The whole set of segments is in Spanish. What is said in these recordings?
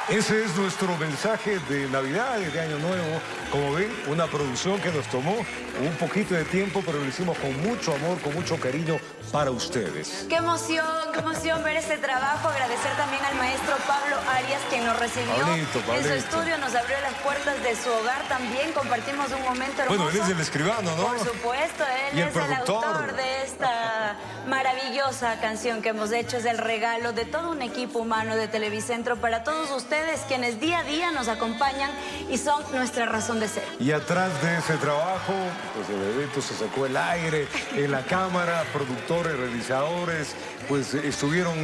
Ese es nuestro mensaje de Navidad y de Año Nuevo. Como ven, una producción que nos tomó un poquito de tiempo, pero lo hicimos con mucho amor, con mucho cariño para ustedes. Qué emoción ver este trabajo. Agradecer también al maestro Pablo Arias, quien nos recibió Pablito. en su estudio, nos abrió las puertas de su hogar también. Compartimos un momento hermoso. Bueno, él es el escribano, ¿no? Por supuesto, él es el autor de esta maravillosa canción que hemos hecho. Es el regalo de todo un equipo humano de Televicentro para todos ustedes, quienes día a día nos acompañan y son nuestra razón de ser. Y atrás de ese trabajo, pues el evento se sacó el aire, en la cámara, productores, realizadores, pues estuvieron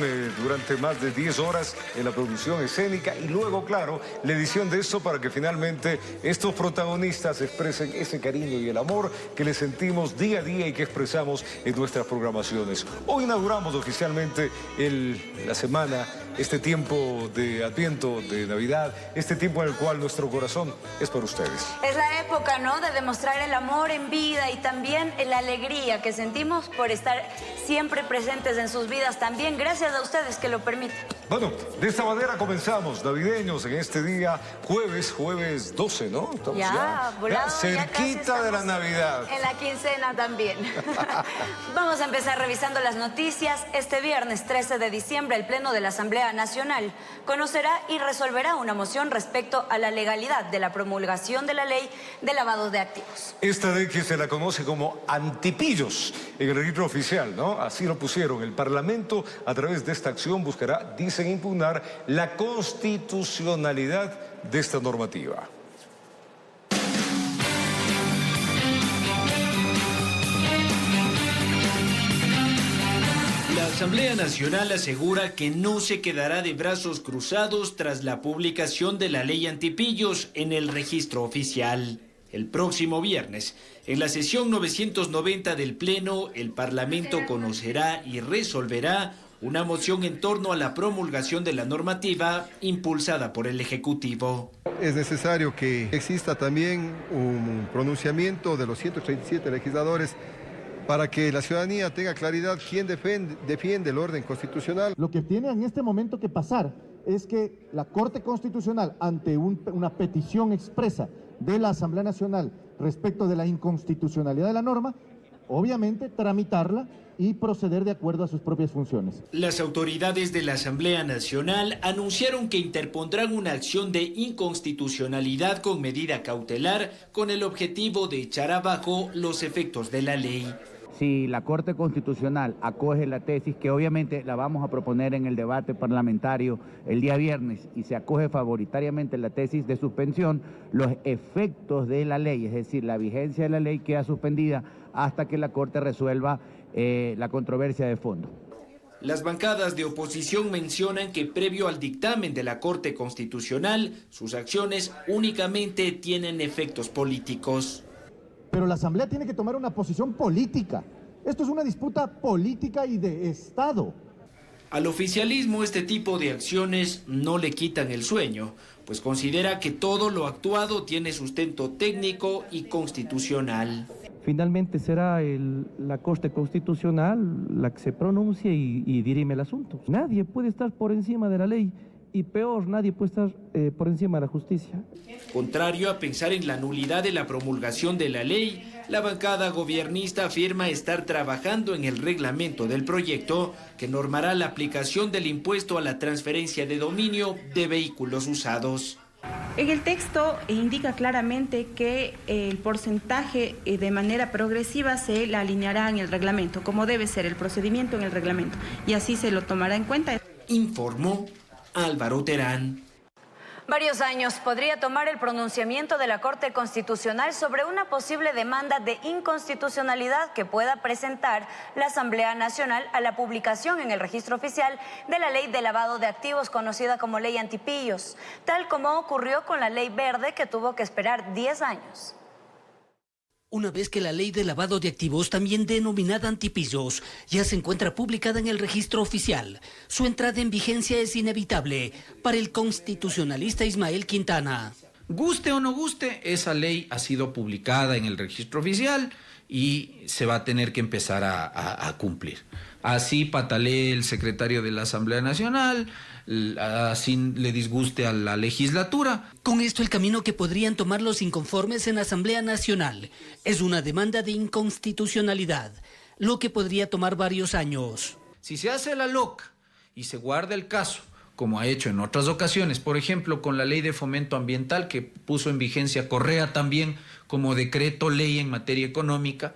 durante más de 10 horas en la producción escénica y luego, claro, la edición de esto para que finalmente estos protagonistas expresen ese cariño y el amor que les sentimos día a día y que expresamos en nuestras programaciones. Hoy inauguramos oficialmente la semana, este tiempo de Adviento, de Navidad, este tiempo en el cual nuestro corazón es por ustedes. Es la época, ¿no?, de demostrar el amor en vida y también la alegría que sentimos por estar siempre presentes en sus vidas también, gracias a ustedes que lo permiten. Bueno, de esta manera comenzamos, navideños, en este día, jueves 12, ¿no? Estamos ya volado, cerquita de la Navidad. En la quincena también. Vamos a empezar revisando las noticias. Este viernes 13 de diciembre, el Pleno de la Asamblea Nacional conocerá y resolverá una moción respecto a la legalidad de la promulgación de la ley de lavado de activos. Esta ley que se la conoce como antipillos en el registro oficial, ¿no? Así lo pusieron. El Parlamento, a través de esta acción, buscará, dicen, impugnar la constitucionalidad de esta normativa. La Asamblea Nacional asegura que no se quedará de brazos cruzados tras la publicación de la ley antipillos en el registro oficial. El próximo viernes, en la sesión 990 del Pleno, el Parlamento conocerá y resolverá una moción en torno a la promulgación de la normativa impulsada por el Ejecutivo. Es necesario que exista también un pronunciamiento de los 137 legisladores para que la ciudadanía tenga claridad quién defiende el orden constitucional. Lo que tiene en este momento que pasar es que la Corte Constitucional, ante una petición expresa de la Asamblea Nacional respecto de la inconstitucionalidad de la norma, obviamente tramitarla y proceder de acuerdo a sus propias funciones. Las autoridades de la Asamblea Nacional anunciaron que interpondrán una acción de inconstitucionalidad con medida cautelar con el objetivo de echar abajo los efectos de la ley. Si la Corte Constitucional acoge la tesis, que obviamente la vamos a proponer en el debate parlamentario el día viernes, y se acoge favoritariamente la tesis de suspensión, los efectos de la ley, es decir, la vigencia de la ley, queda suspendida hasta que la Corte resuelva la controversia de fondo. Las bancadas de oposición mencionan que previo al dictamen de la Corte Constitucional, sus acciones únicamente tienen efectos políticos. Pero la Asamblea tiene que tomar una posición política. Esto es una disputa política y de Estado. Al oficialismo este tipo de acciones no le quitan el sueño, pues considera que todo lo actuado tiene sustento técnico y constitucional. Finalmente será la Corte Constitucional la que se pronuncie y dirime el asunto. Nadie puede estar por encima de la ley. Y peor, nadie puede estar por encima de la justicia. Contrario a pensar en la nulidad de la promulgación de la ley, la bancada gobiernista afirma estar trabajando en el reglamento del proyecto que normará la aplicación del impuesto a la transferencia de dominio de vehículos usados. En el texto indica claramente que el porcentaje de manera progresiva se la alineará en el reglamento, como debe ser el procedimiento en el reglamento, y así se lo tomará en cuenta. Informó Álvaro Terán. Varios años podría tomar el pronunciamiento de la Corte Constitucional sobre una posible demanda de inconstitucionalidad que pueda presentar la Asamblea Nacional a la publicación en el registro oficial de la ley de lavado de activos, conocida como ley antipillos, tal como ocurrió con la ley verde, que tuvo que esperar 10 años. Una vez que la ley de lavado de activos, también denominada antipillos, ya se encuentra publicada en el registro oficial, su entrada en vigencia es inevitable para el constitucionalista Ismael Quintana. Guste o no guste, esa ley ha sido publicada en el registro oficial y se va a tener que empezar a cumplir. así patalee el secretario de la Asamblea Nacional, así le disguste a la legislatura. Con esto, el camino que podrían tomar los inconformes en la Asamblea Nacional es una demanda de inconstitucionalidad, lo que podría tomar varios años. Si se hace la loca y se guarda el caso, como ha hecho en otras ocasiones, por ejemplo, con la ley de fomento ambiental que puso en vigencia Correa también como decreto ley en materia económica,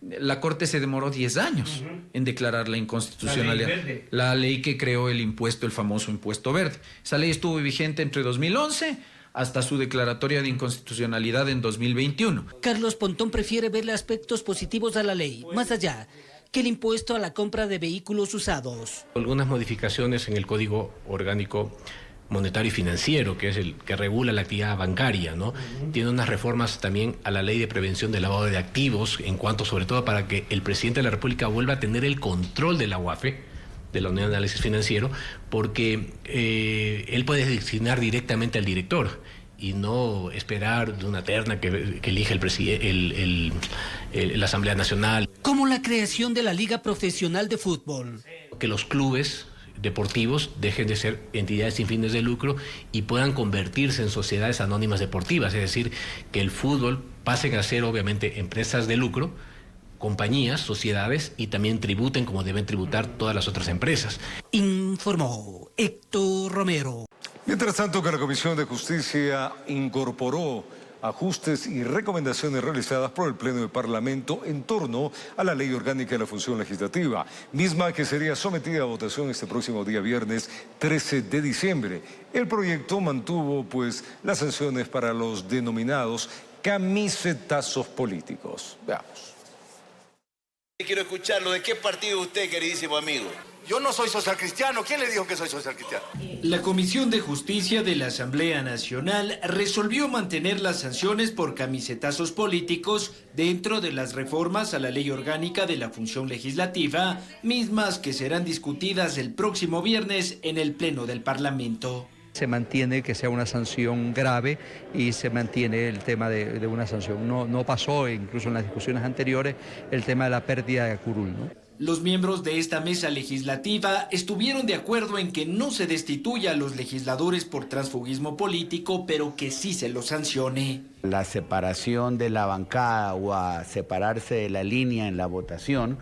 la Corte se demoró 10 años en declarar la inconstitucionalidad. La ley que creó el famoso impuesto verde. Esa ley estuvo vigente entre 2011 hasta su declaratoria de inconstitucionalidad en 2021. Carlos Pontón prefiere verle aspectos positivos a la ley, más allá que el impuesto a la compra de vehículos usados. Algunas modificaciones en el Código Orgánico Monetario y Financiero, que es el que regula la actividad bancaria, ¿no? Tiene unas reformas también a la Ley de Prevención del Lavado de Activos, en cuanto sobre todo para que el presidente de la República vuelva a tener el control de la UAFE, de la Unidad de Análisis Financiero, porque él puede designar directamente al director y no esperar de una terna que elige la Asamblea Nacional. Como la creación de la Liga Profesional de Fútbol. Que los clubes deportivos dejen de ser entidades sin fines de lucro y puedan convertirse en sociedades anónimas deportivas, es decir, que el fútbol pasen a ser obviamente empresas de lucro, compañías, sociedades, y también tributen como deben tributar todas las otras empresas. Informó Héctor Romero. Mientras tanto, que la Comisión de Justicia incorporó ajustes y recomendaciones realizadas por el Pleno del Parlamento en torno a la Ley Orgánica de la Función Legislativa, misma que sería sometida a votación este próximo día viernes 13 de diciembre. El proyecto mantuvo, pues, las sanciones para los denominados camisetazos políticos. Veamos. Quiero escucharlo. ¿De qué partido usted, queridísimo amigo? Yo no soy socialcristiano. ¿Quién le dijo que soy socialcristiano? La Comisión de Justicia de la Asamblea Nacional resolvió mantener las sanciones por camisetazos políticos dentro de las reformas a la Ley Orgánica de la Función Legislativa, mismas que serán discutidas el próximo viernes en el Pleno del Parlamento. Se mantiene que sea una sanción grave y se mantiene el tema de una sanción. No pasó, incluso en las discusiones anteriores, el tema de la pérdida de curul, ¿no? Los miembros de esta mesa legislativa estuvieron de acuerdo en que no se destituya a los legisladores por transfugismo político, pero que sí se los sancione. La separación de la bancada o a separarse de la línea en la votación,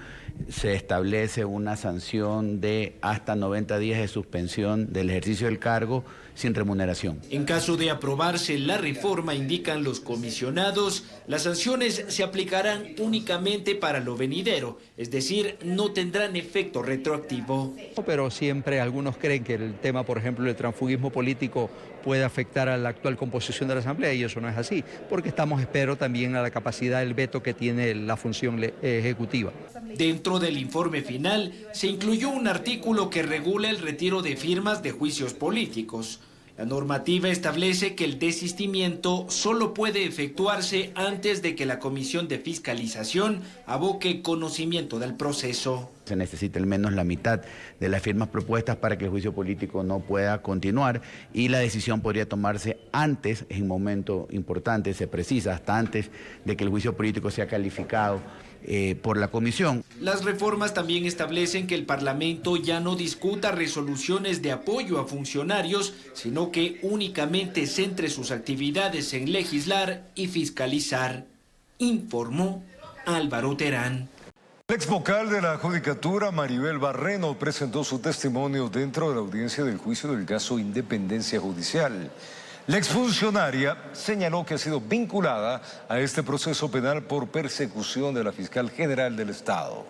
se establece una sanción de hasta 90 días de suspensión del ejercicio del cargo sin remuneración. En caso de aprobarse la reforma, indican los comisionados, las sanciones se aplicarán únicamente para lo venidero, es decir, no tendrán efecto retroactivo. Pero siempre algunos creen que el tema, por ejemplo, del transfugismo político puede afectar a la actual composición de la Asamblea, y eso no es así, porque estamos, espero, también a la capacidad del veto que tiene la función ejecutiva. Dentro del informe final se incluyó un artículo que regula el retiro de firmas de juicios políticos. La normativa establece que el desistimiento solo puede efectuarse antes de que la Comisión de Fiscalización aboque conocimiento del proceso. Se necesita al menos la mitad de las firmas propuestas para que el juicio político no pueda continuar, y la decisión podría tomarse antes, en un momento importante, se precisa, hasta antes de que el juicio político sea calificado por la comisión. Las reformas también establecen que el Parlamento ya no discuta resoluciones de apoyo a funcionarios, sino que únicamente centre sus actividades en legislar y fiscalizar, informó Álvaro Terán. El ex vocal de la Judicatura, Maribel Barreno, presentó su testimonio dentro de la audiencia del juicio del caso Independencia Judicial. La exfuncionaria señaló que ha sido vinculada a este proceso penal por persecución de la fiscal general del Estado.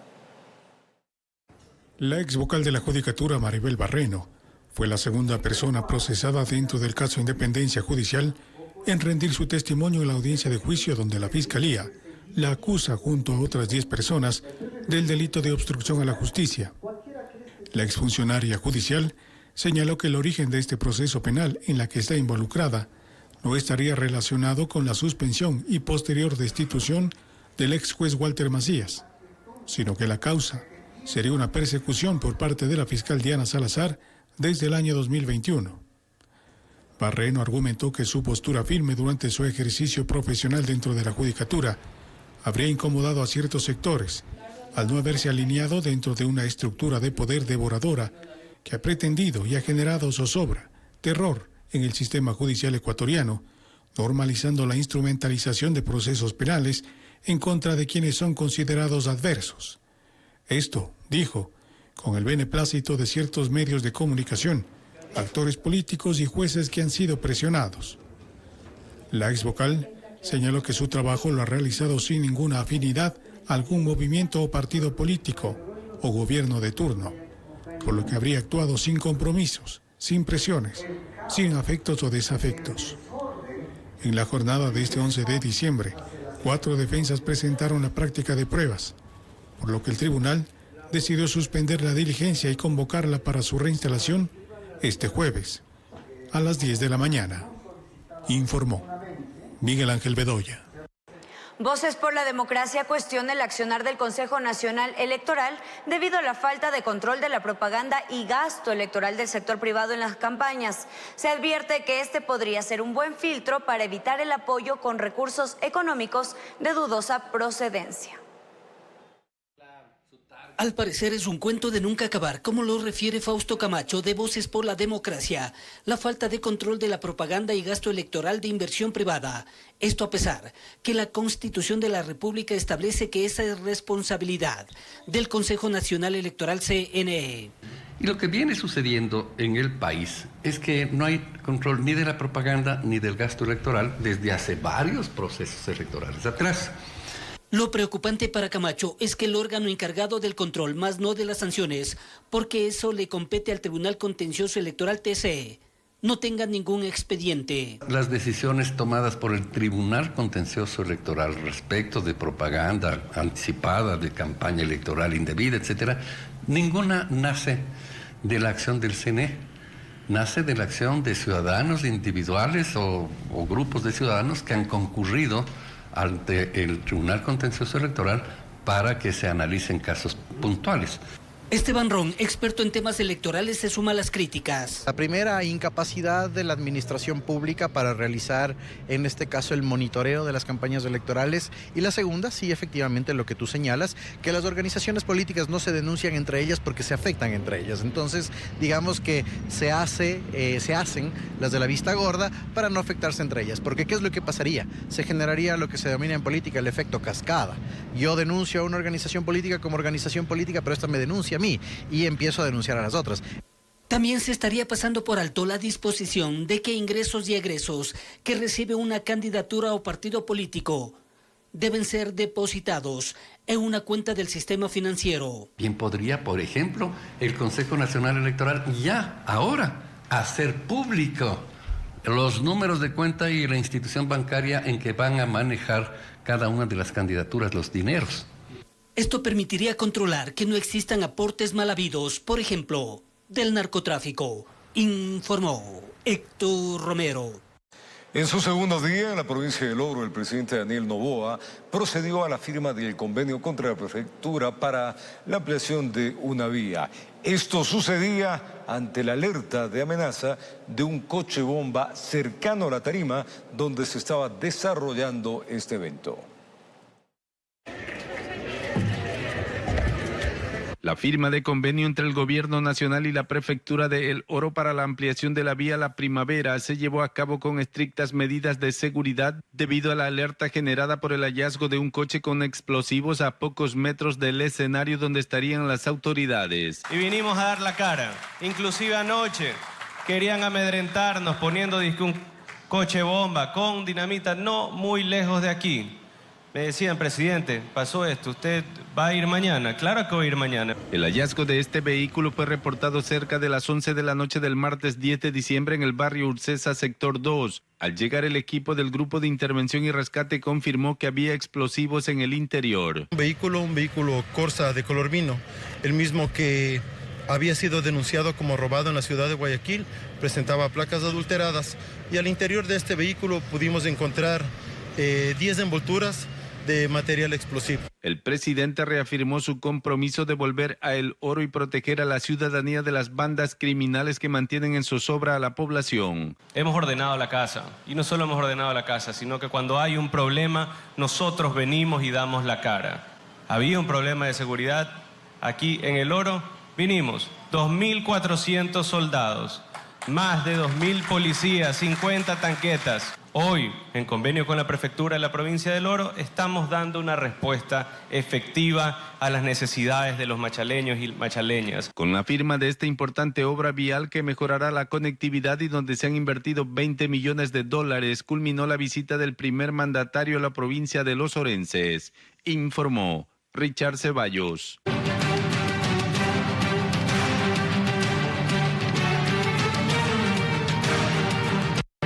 La ex vocal de la Judicatura, Maribel Barreno, fue la segunda persona procesada dentro del caso Independencia Judicial en rendir su testimonio en la audiencia de juicio, donde la Fiscalía la acusa junto a otras 10 personas del delito de obstrucción a la justicia. La exfuncionaria judicial señaló que el origen de este proceso penal en la que está involucrada no estaría relacionado con la suspensión y posterior destitución del ex juez Walter Macías, sino que la causa sería una persecución por parte de la fiscal Diana Salazar desde el año 2021. Barreno argumentó que su postura firme durante su ejercicio profesional dentro de la Judicatura habría incomodado a ciertos sectores, al no haberse alineado dentro de una estructura de poder devoradora que ha pretendido y ha generado zozobra, terror en el sistema judicial ecuatoriano, normalizando la instrumentalización de procesos penales en contra de quienes son considerados adversos. Esto, dijo, con el beneplácito de ciertos medios de comunicación, actores políticos y jueces que han sido presionados. La exvocal señaló que su trabajo lo ha realizado sin ninguna afinidad a algún movimiento o partido político o gobierno de turno, por lo que habría actuado sin compromisos, sin presiones, sin afectos o desafectos. En la jornada de este 11 de diciembre, 4 defensas presentaron la práctica de pruebas, por lo que el tribunal decidió suspender la diligencia y convocarla para su reinstalación este jueves, a las 10 de la mañana, informó Miguel Ángel Bedoya. Voces por la Democracia cuestiona el accionar del Consejo Nacional Electoral debido a la falta de control de la propaganda y gasto electoral del sector privado en las campañas. Se advierte que este podría ser un buen filtro para evitar el apoyo con recursos económicos de dudosa procedencia. Al parecer es un cuento de nunca acabar, como lo refiere Fausto Camacho de Voces por la Democracia. La falta de control de la propaganda y gasto electoral de inversión privada. Esto a pesar que la Constitución de la República establece que esa es responsabilidad del Consejo Nacional Electoral CNE. Y lo que viene sucediendo en el país es que no hay control ni de la propaganda ni del gasto electoral desde hace varios procesos electorales atrás. Lo preocupante para Camacho es que el órgano encargado del control, más no de las sanciones, porque eso le compete al Tribunal Contencioso Electoral TC, no tenga ningún expediente. Las decisiones tomadas por el Tribunal Contencioso Electoral respecto de propaganda anticipada, de campaña electoral indebida, etcétera, ninguna nace de la acción del CNE. Nace de la acción de ciudadanos individuales o grupos de ciudadanos que han concurrido ante el Tribunal Contencioso Electoral para que se analicen casos puntuales. Esteban Ron, experto en temas electorales, se suma a las críticas. La primera, incapacidad de la administración pública para realizar, en este caso, el monitoreo de las campañas electorales. Y la segunda, sí, efectivamente, lo que tú señalas, que las organizaciones políticas no se denuncian entre ellas porque se afectan entre ellas. Entonces, digamos que se hacen las de la vista gorda para no afectarse entre ellas. Porque ¿qué es lo que pasaría? Se generaría lo que se denomina en política el efecto cascada. Yo denuncio a una organización política como organización política, pero esta me denuncia a mí y empiezo a denunciar a las otras. También se estaría pasando por alto la disposición de que ingresos y egresos que recibe una candidatura o partido político deben ser depositados en una cuenta del sistema financiero. Bien podría, por ejemplo, el Consejo Nacional Electoral ya ahora hacer público los números de cuenta y la institución bancaria en que van a manejar cada una de las candidaturas, los dineros. Esto permitiría controlar que no existan aportes mal habidos, por ejemplo, del narcotráfico, informó Héctor Romero. En su segundo día en la provincia del Oro, el presidente Daniel Noboa procedió a la firma del convenio contra la prefectura para la ampliación de una vía. Esto sucedía ante la alerta de amenaza de un coche bomba cercano a la tarima donde se estaba desarrollando este evento. La firma de convenio entre el Gobierno Nacional y la Prefectura de El Oro para la ampliación de la vía La Primavera se llevó a cabo con estrictas medidas de seguridad debido a la alerta generada por el hallazgo de un coche con explosivos a pocos metros del escenario donde estarían las autoridades. Y vinimos a dar la cara. Inclusive anoche querían amedrentarnos poniendo un coche bomba con dinamita no muy lejos de aquí. Me decían, presidente, pasó esto, ¿usted va a ir mañana? Claro que voy a ir mañana. El hallazgo de este vehículo fue reportado cerca de las 11 de la noche del martes 10 de diciembre en el barrio Ursesa, sector 2. Al llegar el equipo del Grupo de Intervención y Rescate confirmó que había explosivos en el interior. Un vehículo Corsa de color vino, el mismo que había sido denunciado como robado en la ciudad de Guayaquil, presentaba placas adulteradas y al interior de este vehículo pudimos encontrar 10 envolturas de material explosivo. El presidente reafirmó su compromiso de volver a El Oro y proteger a la ciudadanía de las bandas criminales que mantienen en zozobra a la población. Hemos ordenado la casa, y no solo hemos ordenado la casa, sino que cuando hay un problema, nosotros venimos y damos la cara. había un problema de seguridad aquí en El Oro, vinimos 2.400 soldados, más de 2.000 policías, 50 tanquetas. Hoy, en convenio con la Prefectura de la provincia del Oro, estamos dando una respuesta efectiva a las necesidades de los machaleños y machaleñas. Con la firma de esta importante obra vial que mejorará la conectividad y donde se han invertido 20 millones de dólares, culminó la visita del primer mandatario a la provincia de Los Orenses, informó Richard Ceballos.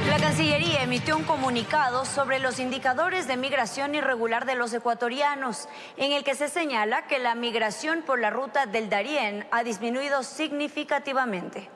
La Cancillería emitió un comunicado sobre los indicadores de migración irregular de los ecuatorianos, en el que se señala que la migración por la ruta del Darién ha disminuido significativamente.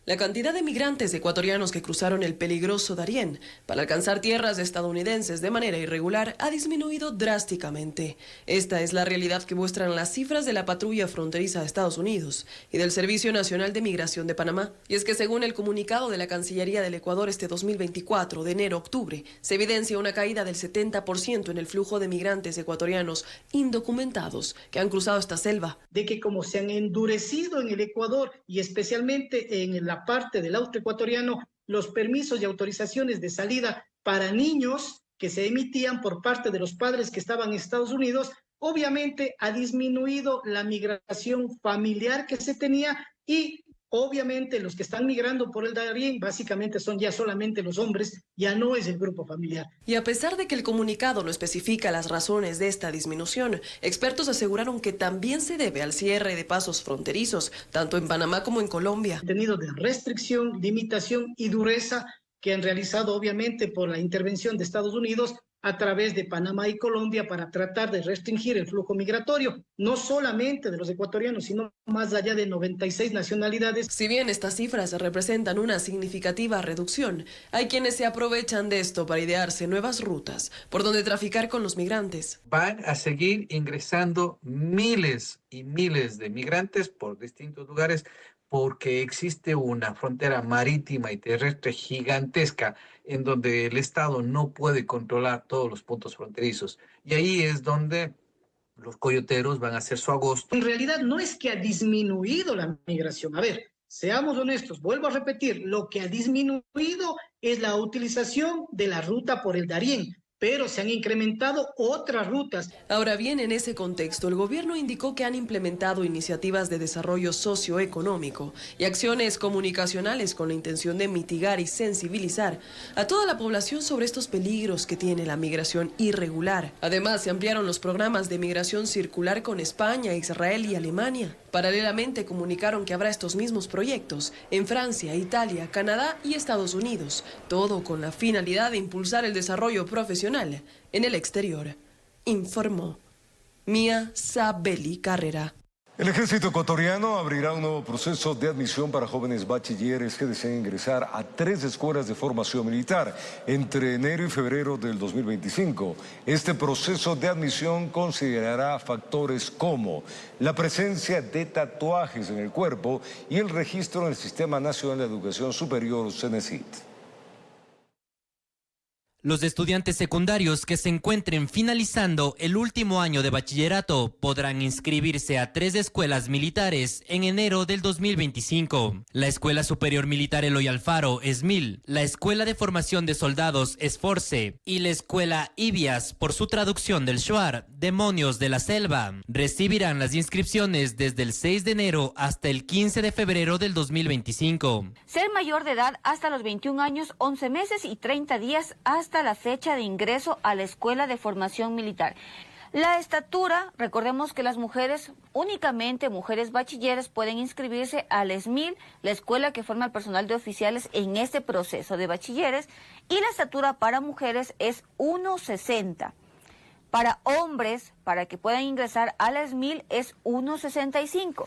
La cantidad de migrantes ecuatorianos que cruzaron el peligroso Darién para alcanzar tierras estadounidenses de manera irregular ha disminuido drásticamente. Esta es la realidad que muestran las cifras de la patrulla fronteriza de Estados Unidos y del Servicio Nacional de Migración de Panamá. Y es que según el comunicado de la Cancillería del Ecuador este 2024, de enero a octubre, se evidencia una caída del 70% en el flujo de migrantes ecuatorianos indocumentados que han cruzado esta selva. De que como se han endurecido en el Ecuador y especialmente en la parte del austro ecuatoriano, los permisos y autorizaciones de salida para niños que se emitían por parte de los padres que estaban en Estados Unidos, obviamente ha disminuido la migración familiar que se tenía y obviamente los que están migrando por el Darién básicamente son ya solamente los hombres, ya no es el grupo familiar. Y a pesar de que el comunicado no especifica las razones de esta disminución, expertos aseguraron que también se debe al cierre de pasos fronterizos, tanto en Panamá como en Colombia. Tenido de restricción, limitación y dureza que han realizado obviamente por la intervención de Estados Unidos a través de Panamá y Colombia para tratar de restringir el flujo migratorio, no solamente de los ecuatorianos, sino más allá de 96 nacionalidades. Si bien estas cifras representan una significativa reducción, hay quienes se aprovechan de esto para idearse nuevas rutas por donde traficar con los migrantes. Van a seguir ingresando miles y miles de migrantes por distintos lugares porque existe una frontera marítima y terrestre gigantesca en donde el Estado no puede controlar todos los puntos fronterizos. Y ahí es donde los coyoteros van a hacer su agosto. En realidad no es que ha disminuido la migración. A ver, seamos honestos, vuelvo a repetir, lo que ha disminuido es la utilización de la ruta por el Darién, pero se han incrementado otras rutas. Ahora bien, en ese contexto, el gobierno indicó que han implementado iniciativas de desarrollo socioeconómico y acciones comunicacionales con la intención de mitigar y sensibilizar a toda la población sobre estos peligros que tiene la migración irregular. Además, se ampliaron los programas de migración circular con España, Israel y Alemania. Paralelamente, comunicaron que habrá estos mismos proyectos en Francia, Italia, Canadá y Estados Unidos, todo con la finalidad de impulsar el desarrollo profesional en el exterior, informó Mía Sabeli Carrera. El ejército ecuatoriano abrirá un nuevo proceso de admisión para jóvenes bachilleres que deseen ingresar a 3 escuelas de formación militar entre enero y febrero del 2025. Este proceso de admisión considerará factores como la presencia de tatuajes en el cuerpo y el registro en el Sistema Nacional de Educación Superior, CENESID. Los estudiantes secundarios que se encuentren finalizando el último año de bachillerato podrán inscribirse a 3 escuelas militares en enero del 2025. La Escuela Superior Militar Eloy Alfaro, ESMIL, la Escuela de Formación de Soldados, ESFORCE, y la Escuela IBIAS, por su traducción del Shuar, Demonios de la Selva. Recibirán las inscripciones desde el 6 de enero hasta el 15 de febrero del 2025. Ser mayor de edad hasta los 21 años, 11 meses y 30 días hasta la fecha de ingreso a la Escuela de Formación Militar. La estatura, recordemos que las mujeres, únicamente mujeres bachilleres, pueden inscribirse al ESMIL, la escuela que forma el personal de oficiales en este proceso de bachilleres, y la estatura para mujeres es 1,60. Para hombres, para que puedan ingresar al ESMIL, es 1,65.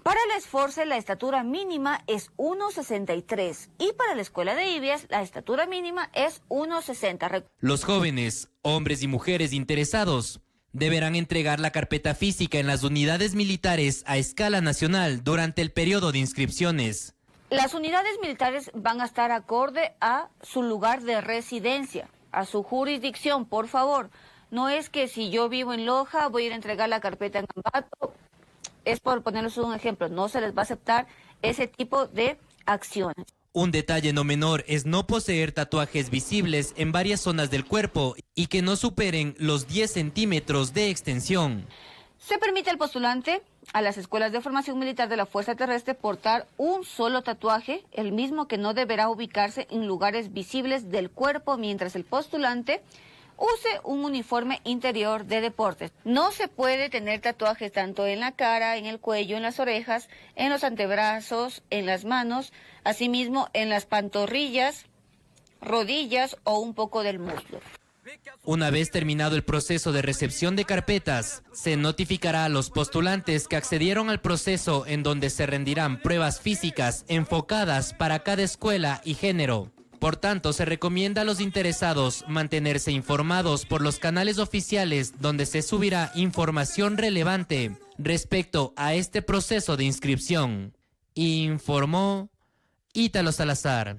Para el ESFORCE la estatura mínima es 1,63 y para la escuela de IBIAS la estatura mínima es 1,60. Los jóvenes, hombres y mujeres interesados deberán entregar la carpeta física en las unidades militares a escala nacional durante el periodo de inscripciones. Las unidades militares van a estar acorde a su lugar de residencia, a su jurisdicción, por favor. No es que si yo vivo en Loja voy a ir a entregar la carpeta en Ambato, es por ponerles un ejemplo, no se les va a aceptar ese tipo de acciones. Un detalle no menor es no poseer tatuajes visibles en varias zonas del cuerpo y que no superen los 10 centímetros de extensión. Se permite al postulante a las escuelas de formación militar de la Fuerza Terrestre portar un solo tatuaje, el mismo que no deberá ubicarse en lugares visibles del cuerpo mientras el postulante use un uniforme interior de deportes. No se puede tener tatuajes tanto en la cara, en el cuello, en las orejas, en los antebrazos, en las manos, asimismo en las pantorrillas, rodillas o un poco del muslo. Una vez terminado el proceso de recepción de carpetas, se notificará a los postulantes que accedieron al proceso en donde se rendirán pruebas físicas enfocadas para cada escuela y género. Por tanto, se recomienda a los interesados mantenerse informados por los canales oficiales donde se subirá información relevante respecto a este proceso de inscripción. Informó Ítalo Salazar.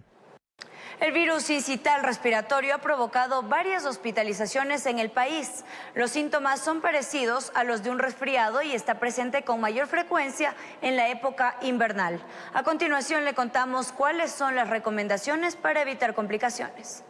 El virus sincital respiratorio ha provocado varias hospitalizaciones en el país. Los síntomas son parecidos a los de un resfriado y está presente con mayor frecuencia en la época invernal. A continuación le contamos cuáles son las recomendaciones para evitar complicaciones.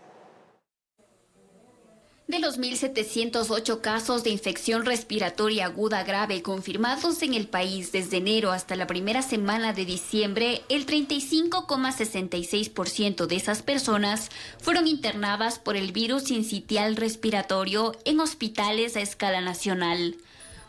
De los 1.708 casos de infección respiratoria aguda grave confirmados en el país desde enero hasta la primera semana de diciembre, el 35,66% de esas personas fueron internadas por el virus sincitial respiratorio en hospitales a escala nacional.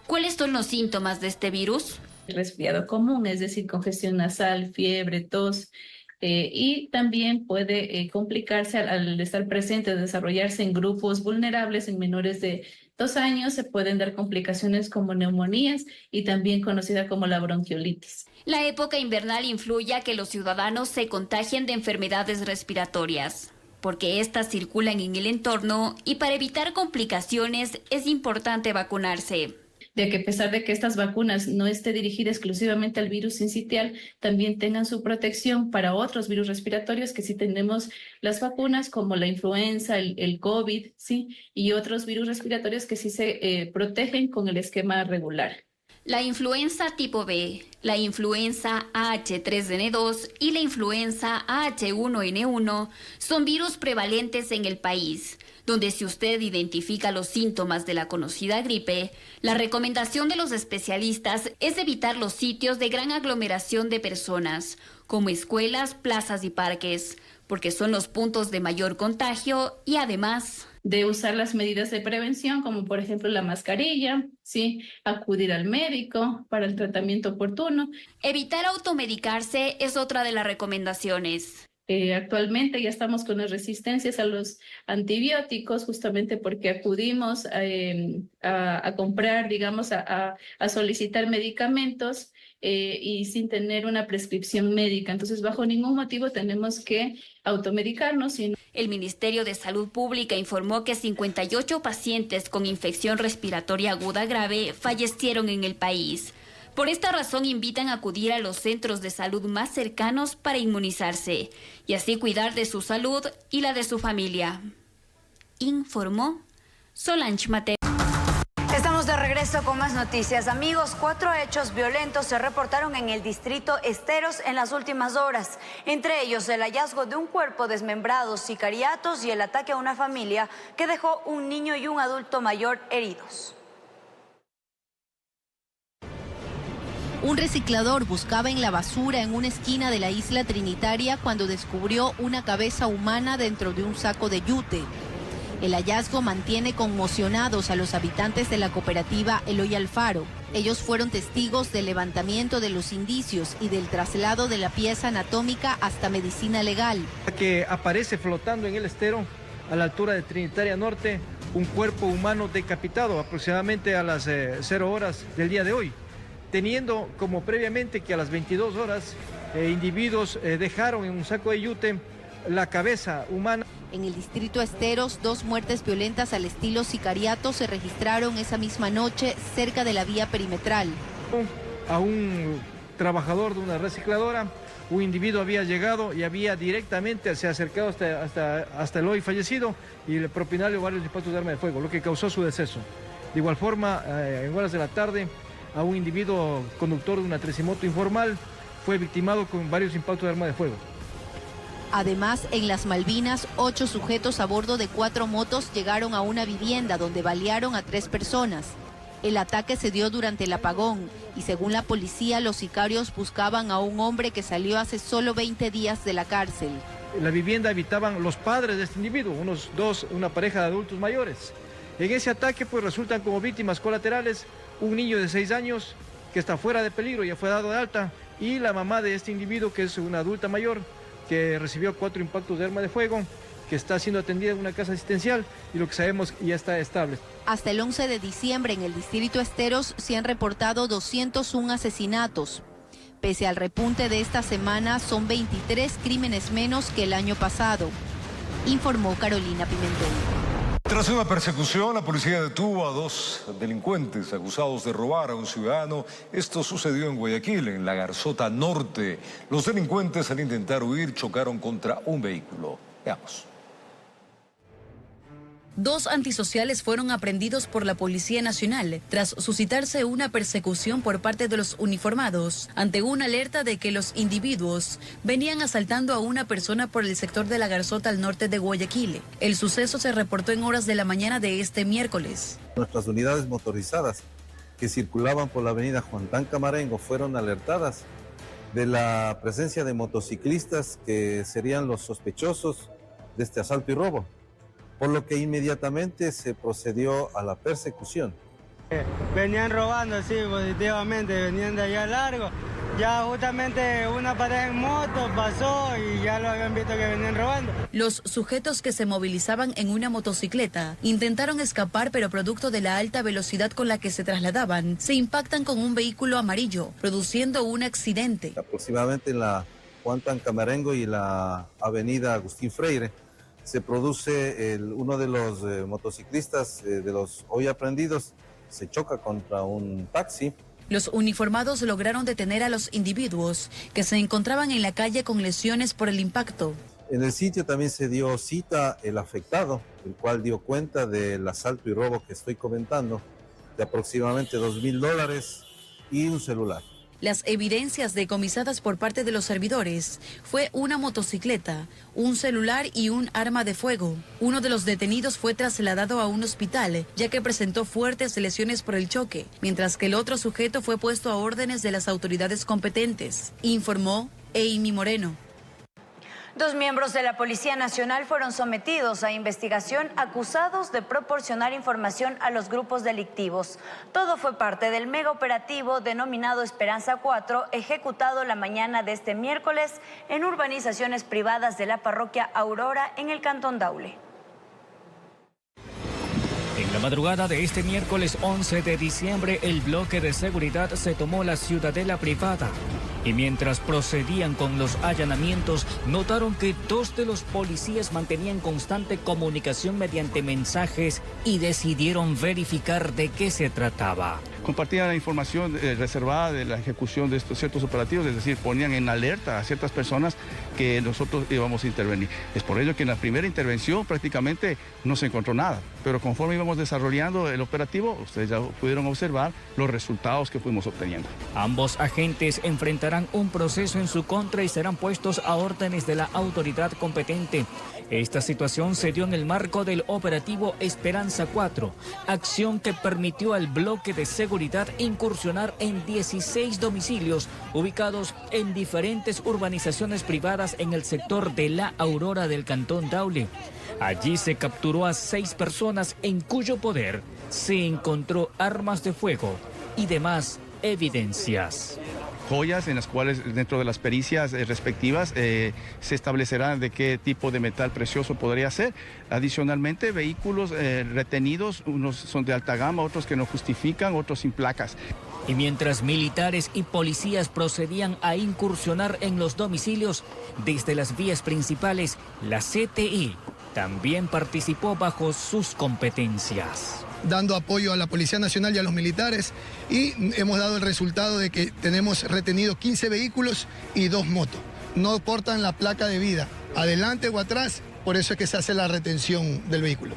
¿Cuáles son los síntomas de este virus? Resfriado común, es decir, congestión nasal, fiebre, tos. Y también puede complicarse al estar presente, desarrollarse en grupos vulnerables en menores de 2 años. Se pueden dar complicaciones como neumonías y también conocida como la bronquiolitis. La época invernal influye a que los ciudadanos se contagien de enfermedades respiratorias, porque éstas circulan en el entorno y para evitar complicaciones es importante vacunarse. De que a pesar de que estas vacunas no estén dirigidas exclusivamente al virus sincitial, también tengan su protección para otros virus respiratorios que sí tenemos las vacunas como la influenza, el COVID, ¿sí? Y otros virus respiratorios que sí se protegen con el esquema regular. La influenza tipo B, la influenza AH3N2 y la influenza AH1N1 son virus prevalentes en el país, donde si usted identifica los síntomas de la conocida gripe, la recomendación de los especialistas es evitar los sitios de gran aglomeración de personas, como escuelas, plazas y parques, porque son los puntos de mayor contagio y además de usar las medidas de prevención, como por ejemplo la mascarilla, ¿sí? Acudir al médico para el tratamiento oportuno. Evitar automedicarse es otra de las recomendaciones. Actualmente ya estamos con las resistencias a los antibióticos, justamente porque acudimos a comprar, digamos, a solicitar medicamentos y sin tener una prescripción médica. Entonces, bajo ningún motivo tenemos que automedicarnos. El Ministerio de Salud Pública informó que 58 pacientes con infección respiratoria aguda grave fallecieron en el país. Por esta razón invitan a acudir a los centros de salud más cercanos para inmunizarse y así cuidar de su salud y la de su familia. Informó Solange Mateo. Estamos de regreso con más noticias. Amigos, 4 hechos violentos se reportaron en el distrito Esteros en las últimas horas. Entre ellos, el hallazgo de un cuerpo desmembrado, sicariatos y el ataque a una familia que dejó un niño y un adulto mayor heridos. Un reciclador buscaba en la basura en una esquina de la isla Trinitaria cuando descubrió una cabeza humana dentro de un saco de yute. El hallazgo mantiene conmocionados a los habitantes de la cooperativa Eloy Alfaro. Ellos fueron testigos del levantamiento de los indicios y del traslado de la pieza anatómica hasta medicina legal. Que aparece flotando en el estero a la altura de Trinitaria Norte un cuerpo humano decapitado aproximadamente a las 0 horas del día de hoy, teniendo como previamente que a las 22 horas individuos dejaron en un saco de yute la cabeza humana. En el distrito Esteros, 2 muertes violentas al estilo sicariato se registraron esa misma noche cerca de la vía perimetral. A un trabajador de una recicladora un individuo había llegado y había directamente, se ha acercado hasta el hoy fallecido y le propinarle varios impactos de arma de fuego, lo que causó su deceso. De igual forma, en horas de la tarde, a un individuo conductor de una tricimoto informal fue victimado con varios impactos de arma de fuego. Además, en las Malvinas, 8 sujetos a bordo de 4 motos llegaron a una vivienda donde balearon a 3 personas. El ataque se dio durante el apagón y según la policía, los sicarios buscaban a un hombre que salió hace solo 20 días de la cárcel. En la vivienda habitaban los padres de este individuo, una pareja de adultos mayores. En ese ataque pues resultan como víctimas colaterales un niño de 6 años que está fuera de peligro, ya fue dado de alta, y la mamá de este individuo que es una adulta mayor que recibió 4 impactos de arma de fuego, que está siendo atendida en una casa asistencial y lo que sabemos ya está estable. Hasta el 11 de diciembre en el distrito Esteros se han reportado 201 asesinatos. Pese al repunte de esta semana, son 23 crímenes menos que el año pasado, informó Carolina Pimentel. Tras una persecución, la policía detuvo a 2 delincuentes acusados de robar a un ciudadano. Esto sucedió en Guayaquil, en la Garzota Norte. Los delincuentes, al intentar huir, chocaron contra un vehículo. Veamos. 2 antisociales fueron aprehendidos por la Policía Nacional tras suscitarse una persecución por parte de los uniformados ante una alerta de que los individuos venían asaltando a una persona por el sector de la Garzota al norte de Guayaquil. El suceso se reportó en horas de la mañana de este miércoles. Nuestras unidades motorizadas que circulaban por la avenida Juan Tan Camarengo fueron alertadas de la presencia de motociclistas que serían los sospechosos de este asalto y robo, por lo que inmediatamente se procedió a la persecución. Venían robando, sí, positivamente, venían de allá largo. Ya justamente una pareja en moto pasó y ya lo habían visto que venían robando. Los sujetos que se movilizaban en una motocicleta intentaron escapar, pero producto de la alta velocidad con la que se trasladaban, se impactan con un vehículo amarillo, produciendo un accidente. Aproximadamente en la Juan Tan Camarengo y la avenida Agustín Freire, se produce uno de los motociclistas de los hoy aprehendidos, se choca contra un taxi. Los uniformados lograron detener a los individuos que se encontraban en la calle con lesiones por el impacto. En el sitio también se dio cita el afectado, el cual dio cuenta del asalto y robo que estoy comentando, de aproximadamente $2.000 y un celular. Las evidencias decomisadas por parte de los servidores fue una motocicleta, un celular y un arma de fuego. Uno de los detenidos fue trasladado a un hospital, ya que presentó fuertes lesiones por el choque, mientras que el otro sujeto fue puesto a órdenes de las autoridades competentes, informó Amy Moreno. 2 miembros de la Policía Nacional fueron sometidos a investigación acusados de proporcionar información a los grupos delictivos. Todo fue parte del mega operativo denominado Esperanza 4, ejecutado la mañana de este miércoles en urbanizaciones privadas de la parroquia Aurora en el Cantón Daule. En la madrugada de este miércoles 11 de diciembre, el bloque de seguridad se tomó la ciudadela privada. Y mientras procedían con los allanamientos, notaron que 2 de los policías mantenían constante comunicación mediante mensajes y decidieron verificar de qué se trataba. Compartían la información reservada de la ejecución de estos ciertos operativos, es decir, ponían en alerta a ciertas personas que nosotros íbamos a intervenir. Es por ello que en la primera intervención prácticamente no se encontró nada, pero conforme íbamos desarrollando el operativo, ustedes ya pudieron observar los resultados que fuimos obteniendo. Ambos agentes enfrentarán un proceso en su contra y serán puestos a órdenes de la autoridad competente. Esta situación se dio en el marco del operativo Esperanza 4, acción que permitió al bloque de seguridad incursionar en 16 domicilios ubicados en diferentes urbanizaciones privadas en el sector de la Aurora del Cantón Daule. Allí se capturó a 6 personas en cuyo poder se encontró armas de fuego y demás evidencias. Joyas en las cuales dentro de las pericias respectivas se establecerán de qué tipo de metal precioso podría ser. Adicionalmente, vehículos retenidos, unos son de alta gama, otros que no justifican, otros sin placas. Y mientras militares y policías procedían a incursionar en los domicilios desde las vías principales, la CTI también participó bajo sus competencias, dando apoyo a la Policía Nacional y a los militares, y hemos dado el resultado de que tenemos retenidos 15 vehículos y 2 motos. no portan la placa de vida, adelante o atrás, por eso es que se hace la retención del vehículo.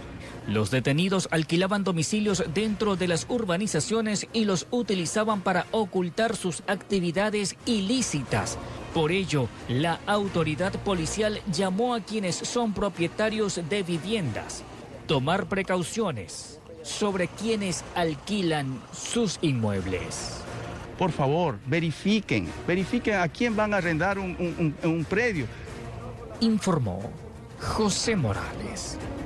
Los detenidos alquilaban domicilios dentro de las urbanizaciones y los utilizaban para ocultar sus actividades ilícitas. Por ello, la autoridad policial llamó a quienes son propietarios de viviendas tomar precauciones sobre quienes alquilan sus inmuebles. Por favor, verifiquen a quién van a arrendar un predio. Informó José Morales.